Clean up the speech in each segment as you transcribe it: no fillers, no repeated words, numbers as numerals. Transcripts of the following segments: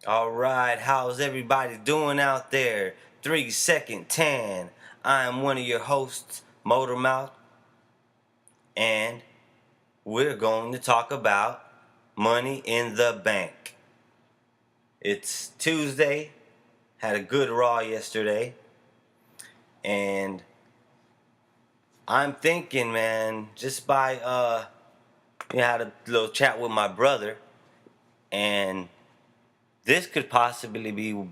All right, how's everybody doing out there? 3 Second Tan. I am one of your hosts, Motormouth, and we're going to talk about money in the bank. It's Tuesday, had a good Raw yesterday, and I'm thinking, man, just by had a little chat with my brother, and this could possibly be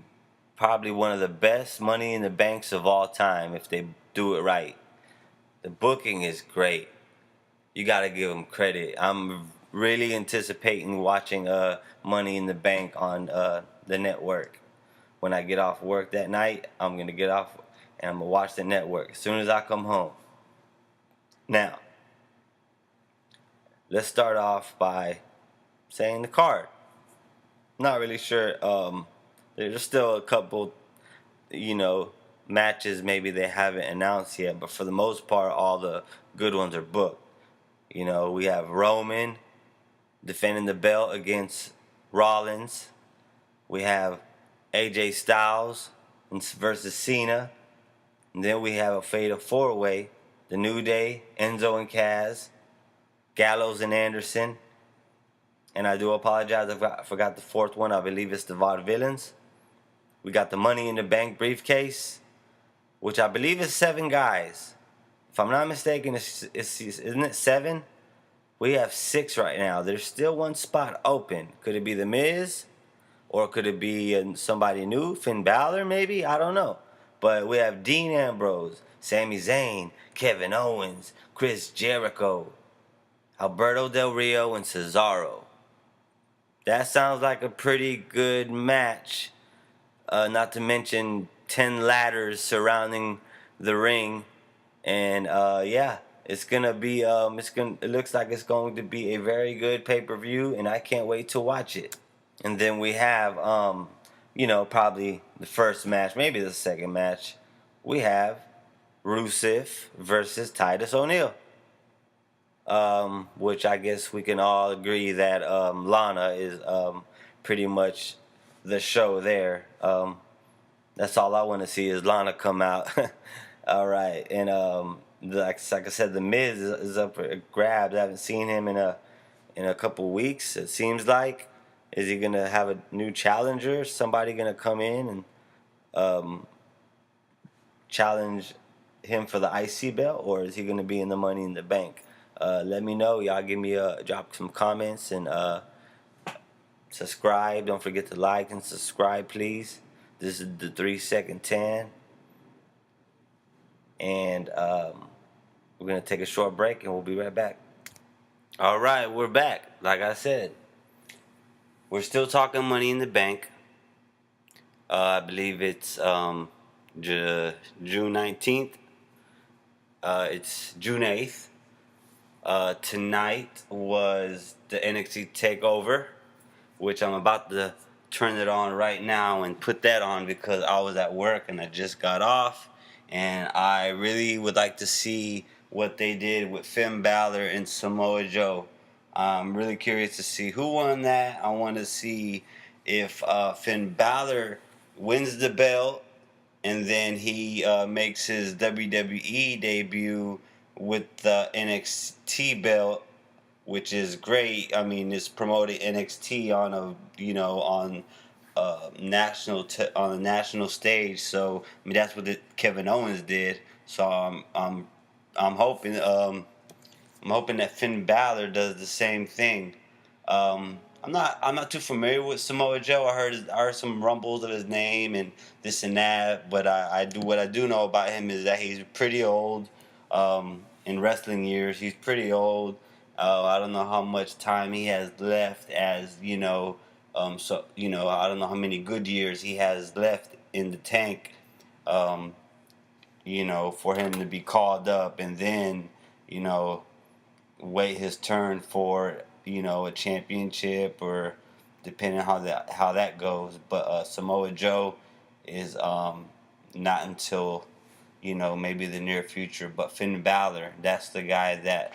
probably one of the best money in the banks of all time if they do it right. The booking is great. You got to give them credit. I'm really anticipating watching Money in the Bank on the network. When I get off work that night, I'm going to get off and I'm going to watch the network as soon as I come home. Now, let's start off by saying the card. Not really sure. There's still a couple, you know, matches maybe they haven't announced yet, but for the most part, all the good ones are booked. We have Roman defending the belt against Rollins. We have AJ Styles versus Cena. And then we have a fatal four-way. The New Day, Enzo and Kaz, Gallows and Anderson. And I do apologize, I forgot the fourth one. I believe it's the Vaudevillains. We got the Money in the Bank briefcase, which I believe is 7 guys. If I'm not mistaken, isn't it 7? We have 6 right now. There's still one spot open. Could it be The Miz? Or could it be somebody new? Finn Balor, maybe? I don't know. But we have Dean Ambrose, Sami Zayn, Kevin Owens, Chris Jericho, Alberto Del Rio, and Cesaro. That sounds like a pretty good match. Not to mention 10 ladders surrounding the ring. And yeah, it's gonna be it looks like it's going to be a very good pay-per-view, and I can't wait to watch it. And then we have probably the first match, maybe the second match. We have Rusev versus Titus O'Neil. Which I guess we can all agree that Lana is pretty much the show there. That's all I want to see is Lana come out. All right, and like I said, the Miz is up for grabs. I haven't seen him in a couple weeks. It seems like, is he gonna have a new challenger? Somebody gonna come in and challenge him for the IC belt, or is he gonna be in the Money in the Bank? Let me know. Y'all give me drop some comments and subscribe. Don't forget to like and subscribe, please. This is the 3 Second Tan. And we're going to take a short break and we'll be right back. All right, we're back. Like I said, we're still talking Money in the Bank. I believe it's June 19th. It's June 8th. Tonight was the NXT TakeOver, which I'm about to turn it on right now and put that on because I was at work and I just got off. And I really would like to see what they did with Finn Balor and Samoa Joe. I'm really curious to see who won that. I want to see if Finn Balor wins the belt and then he makes his WWE debut with the NXT belt, which is great. I mean, it's promoting NXT on on a national stage. So I mean, that's what Kevin Owens did. So I'm hoping that Finn Balor does the same thing. I'm not too familiar with Samoa Joe. I heard some rumbles of his name and this and that, but what I do know about him is that he's pretty old. In wrestling years, he's pretty old. I don't know how much time he has left, as you know. I don't know how many good years he has left in the tank. For him to be called up and then, wait his turn for a championship, or depending on how that goes. But Samoa Joe is not until maybe the near future. But Finn Balor, that's the guy that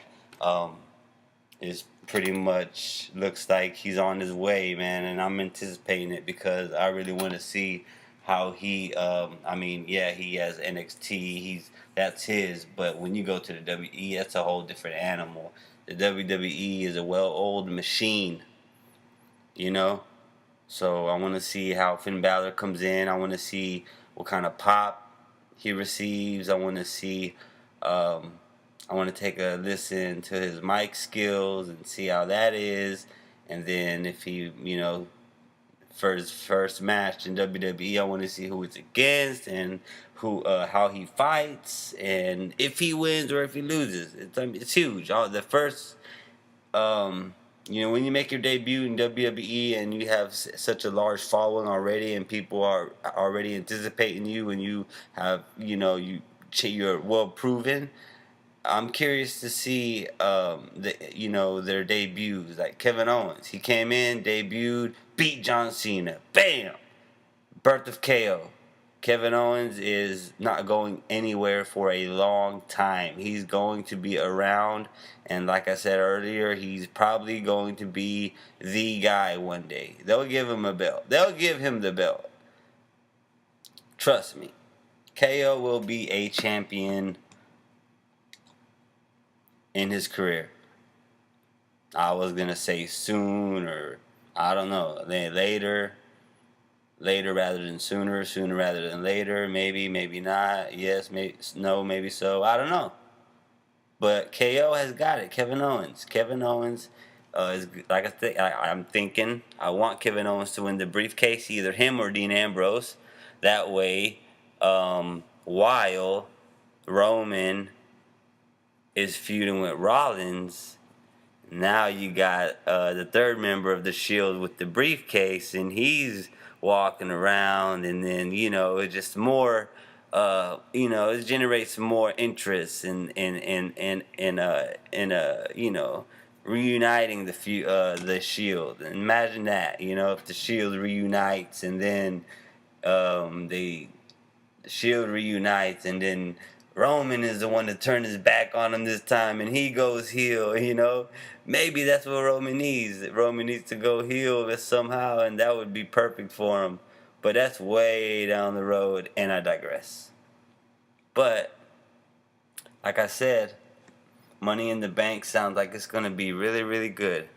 is pretty much looks like he's on his way, man, and I'm anticipating it because I really want to see how he. I mean, yeah, he has NXT. That's his, but when you go to the WWE, that's a whole different animal. The WWE is a well-oiled machine, you know. So I want to see how Finn Balor comes in. I want to see what kind of pop he receives. I want to see. Um, I want to take a listen to his mic skills and see how that is. And then if he, for his first match in WWE, I want to see who it's against and who, how he fights, and if he wins or if he loses. It's huge. The first um, when you make your debut in WWE and you have such a large following already, and people are already anticipating you, and you have, you're well proven. I'm curious to see their debuts. Like Kevin Owens, he came in, debuted, beat John Cena, bam, birth of KO. Kevin Owens is not going anywhere for a long time. He's going to be around, and like I said earlier, he's probably going to be the guy one day. They'll give him a belt. They'll give him the belt. Trust me. KO will be a champion in his career. I was going to say soon, or I don't know, then later rather than sooner rather than later, maybe not, yes, maybe no, maybe so, I don't know. But KO has got it. Kevin Owens is like I'm thinking. I want Kevin Owens to win the briefcase, either him or Dean Ambrose. That way, while Roman is feuding with Rollins, now you got the third member of the Shield with the briefcase, and he's walking around, and then it's just more. It generates more interest in reuniting the Shield. And imagine that, if the Shield reunites, and then they the Shield reunites, and then Roman is the one to turn his back on him this time, and he goes heel. Maybe that's what Roman needs. Roman needs to go heel somehow, and that would be perfect for him. But that's way down the road, and I digress. But like I said, Money in the Bank sounds like it's gonna be really, really good,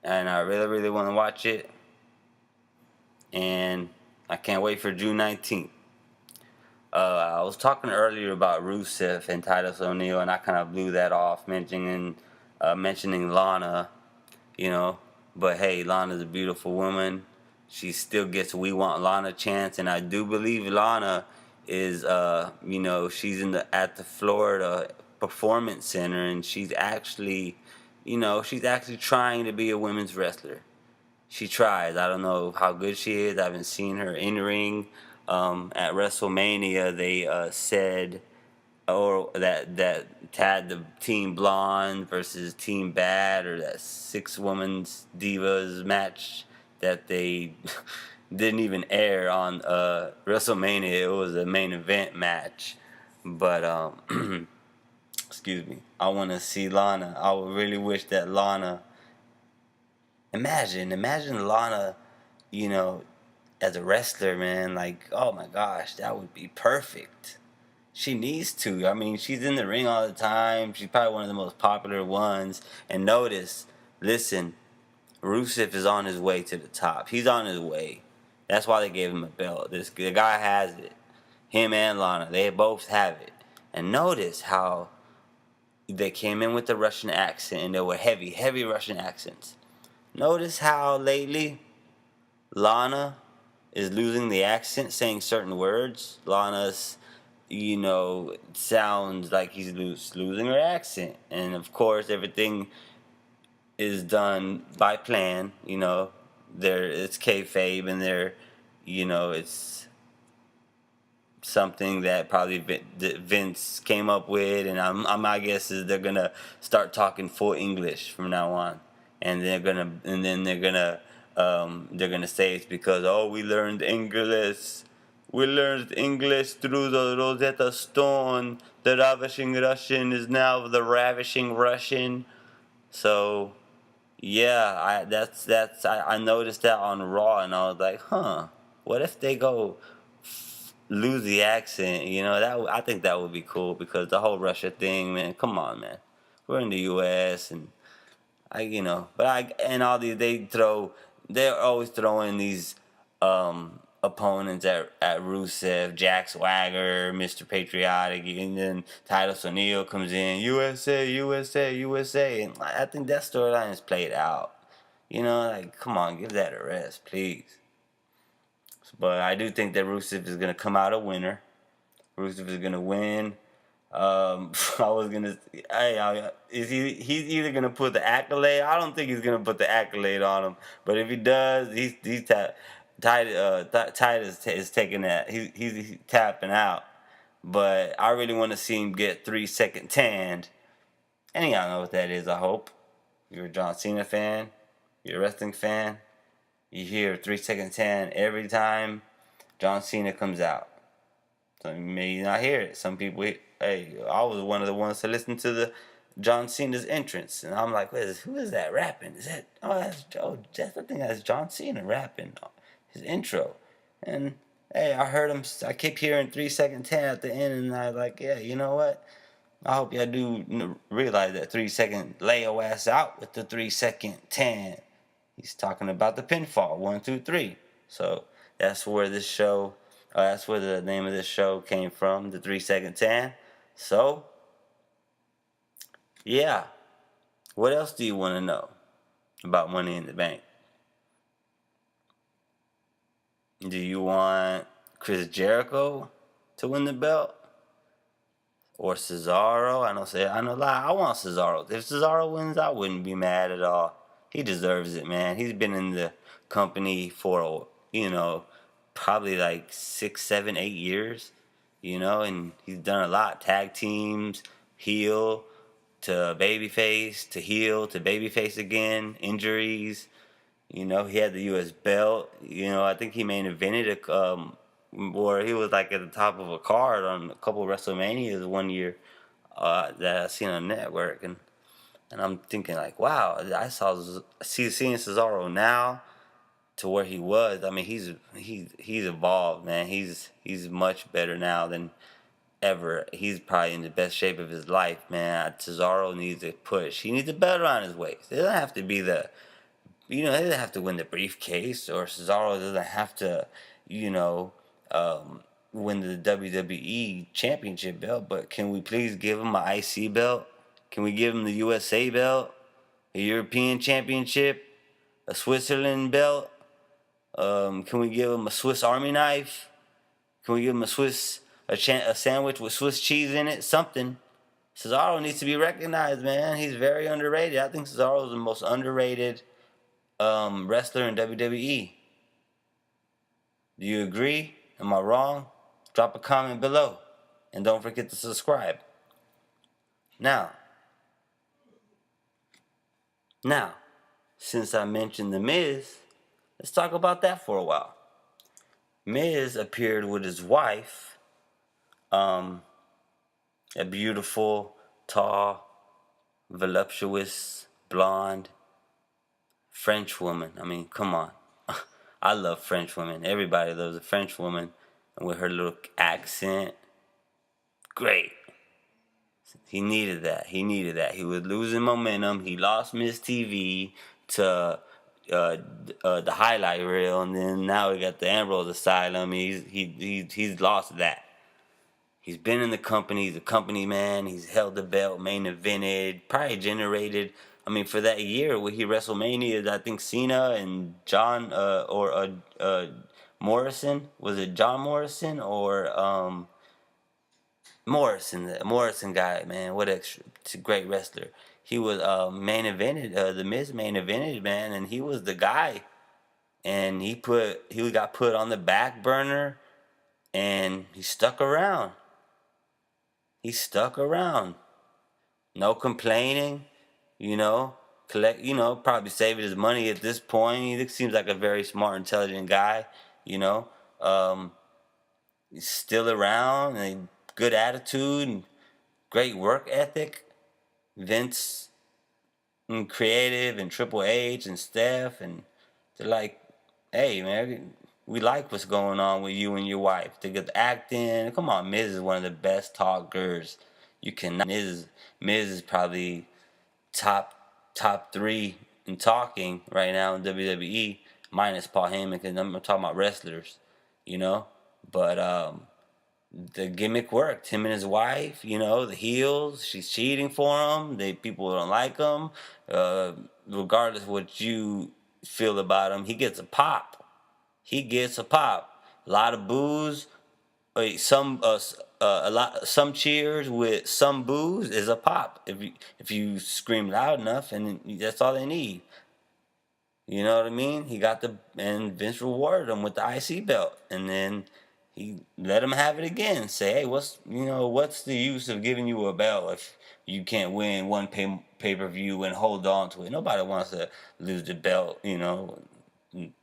and I really, really want to watch it. And I can't wait for June 19th. I was talking earlier about Rusev and Titus O'Neil, and I kind of blew that off, mentioning Lana, you know. But hey, Lana's a beautiful woman. She still gets "We Want Lana" chance, and I do believe Lana is, she's at the Florida Performance Center, and she's actually trying to be a women's wrestler. She tries. I don't know how good she is. I haven't seen her in ring. At WrestleMania, they said, or that had the Team Blonde versus Team Bad, or that six women's divas match that they didn't even air on WrestleMania. It was a main event match, but excuse me. I want to see Lana. I would really wish that Lana. Imagine Lana, you know, as a wrestler, man. Like, oh my gosh, that would be perfect. She needs to. I mean, she's in the ring all the time. She's probably one of the most popular ones. And notice, listen, Rusev is on his way to the top. He's on his way. That's why they gave him a belt. The guy has it. Him and Lana, they both have it. And notice how they came in with the Russian accent, and they were heavy, heavy Russian accents. Notice how lately Lana is losing the accent, saying certain words. Lana's, sounds like he's losing her accent. And of course, everything is done by plan. It's kayfabe, and it's something that probably Vince came up with, and my guess is they're gonna start talking full English from now on, and they're gonna say it's because we learned English through the Rosetta Stone. The ravishing Russian is now the ravishing Russian. So yeah, I noticed that on Raw, and I was like, huh, what if they go lose the accent? I think that would be cool because the whole Russia thing, man. Come on, man. We're in the U.S. and but and all these they're always throwing these opponents at Rusev, Jack Swagger, Mr. Patriotic, and then Titus O'Neil comes in, USA, USA, USA, and I think that storyline is played out. Like come on, give that a rest, please. But I do think that Rusev is gonna come out a winner. Rusev is gonna win. I was gonna. Is he's either gonna put the accolade? I don't think he's gonna put the accolade on him. But if he does, Titus is taking that. He's tapping out. But I really want to see him get 3 second tanned. And y'all know what that is. I hope you're a John Cena fan. You're a wrestling fan. You hear 3 second tan every time John Cena comes out. So you may not hear it. Some people, hey, I was one of the ones to listen to the John Cena's entrance, and I'm like, who is that rapping? Is that I think that's John Cena rapping his intro, and hey, I heard him. I keep hearing 3 second tan at the end, and I was like, yeah, you know what? I hope y'all do realize that 3 second lay your ass out with the 3 second tan. He's talking about the pinfall 1, 2, 3. So that's where this show. That's where the name of this show came from, the 3 second tan. So yeah, what else do you want to know about Money in the Bank? Do you want Chris Jericho to win the belt or Cesaro? I know. I want Cesaro. If Cesaro wins, I wouldn't be mad at all. He deserves it, man. He's been in the company for probably like 6, 7, 8 years. And he's done a lot. Tag teams, heel to babyface to heel to babyface again. Injuries. He had the U.S. belt. I think he main evented or he was like at the top of a card on a couple of WrestleManias one year that I seen on network, and I'm thinking like, wow, seeing Cesaro now to where he was. I mean, he's evolved, man. He's much better now than ever. He's probably in the best shape of his life, man. Cesaro needs a push. He needs a belt around his waist. It doesn't have to be he doesn't have to win the briefcase, or Cesaro doesn't have to, you know, win the WWE Championship belt. But can we please give him an IC belt? Can we give him the USA belt, a European Championship, a Switzerland belt? Can we give him a Swiss Army knife? Can we give him a sandwich with Swiss cheese in it? Something. Cesaro needs to be recognized, man. He's very underrated. I think Cesaro is the most underrated wrestler in WWE. Do you agree? Am I wrong? Drop a comment below. And don't forget to subscribe. Now, since I mentioned The Miz, let's talk about that for a while. Miz appeared with his wife, a beautiful, tall, voluptuous, blonde French woman. I mean, come on. I love French women. Everybody loves a French woman. And with her little accent, great. He needed that. He was losing momentum. He lost Miss TV to the highlight reel, and then now we got the Ambrose Asylum. He's lost that. He's been in the company. He's a company man. He's held the belt, main evented, probably generated. I mean, for that year where he WrestleMania, I think Cena and John Morrison. Was it John Morrison or Morrison? The Morrison guy, man, what a great wrestler. He was main evented, the Miz main evented, man, and he was the guy. And he got put on the back burner, and he stuck around. He stuck around. No complaining, you know. Probably saving his money at this point. He seems like a very smart, intelligent guy, you know. He's still around and good attitude and great work ethic. Vince and creative and Triple H and Steph, and they're like, hey man, we like what's going on with you and your wife. They get the acting. Come on, Miz is one of the best talkers. You cannot. Miz is probably top top three in talking right now in WWE, minus Paul Heyman, because I'm talking about wrestlers, you know. But the gimmick worked. Him and his wife, the heels. She's cheating for him. People don't like him. Regardless of what you feel about him, he gets a pop. He gets a pop. A lot of boos. Some cheers with some boos is a pop. If you scream loud enough, and that's all they need. You know what I mean? And Vince rewarded him with the IC belt, and then he let him have it again. Say, hey, what's the use of giving you a belt if you can't win one per view and hold on to it? Nobody wants to lose the belt, in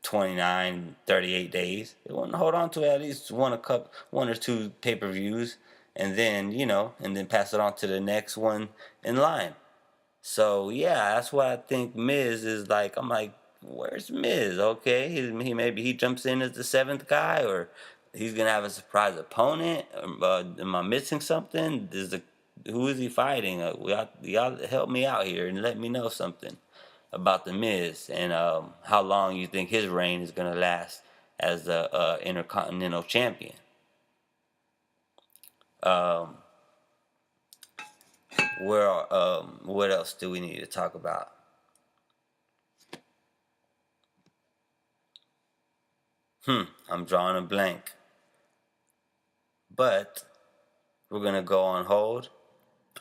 29, 38 days. They want to hold on to it, at least one or two pay-per-views, and then pass it on to the next one in line. So yeah, that's what I think Miz is like. I'm like, where's Miz? Okay, maybe he jumps in as the seventh guy, or he's gonna have a surprise opponent. Am I missing something? Who is he fighting? Y'all help me out here and let me know something about the Miz, and how long you think his reign is gonna last as the Intercontinental Champion. Um, what else do we need to talk about? I'm drawing a blank. But we're gonna go on hold.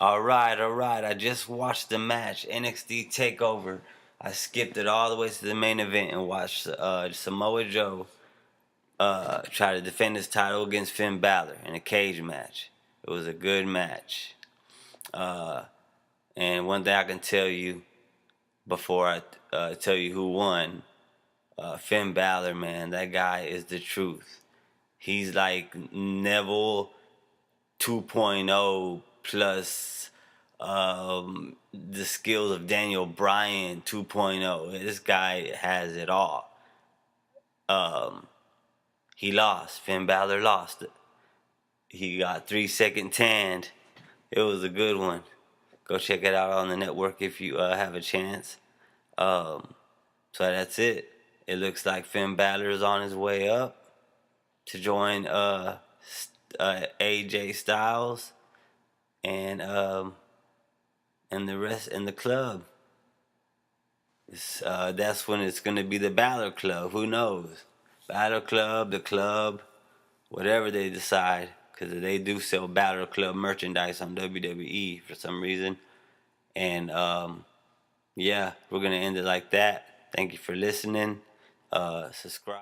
All right, all right. I just watched the match, NXT Takeover. I skipped it all the way to the main event and watched Samoa Joe try to defend his title against Finn Balor in a cage match. It was a good match. And one thing I can tell you before I tell you who won, Finn Balor, man, that guy is the truth. He's like Neville 2.0 plus the skills of Daniel Bryan 2.0. This guy has it all. He lost. Finn Balor lost it. He got 3-second tanned. It was a good one. Go check it out on the network if you have a chance. So that's it. It looks like Finn Balor is on his way up to join AJ Styles and the rest in the club. That's when it's gonna be the Balor Club. Who knows? Balor Club, the club, whatever they decide, because they do sell Balor Club merchandise on WWE for some reason. And yeah, we're gonna end it like that. Thank you for listening. Subscribe.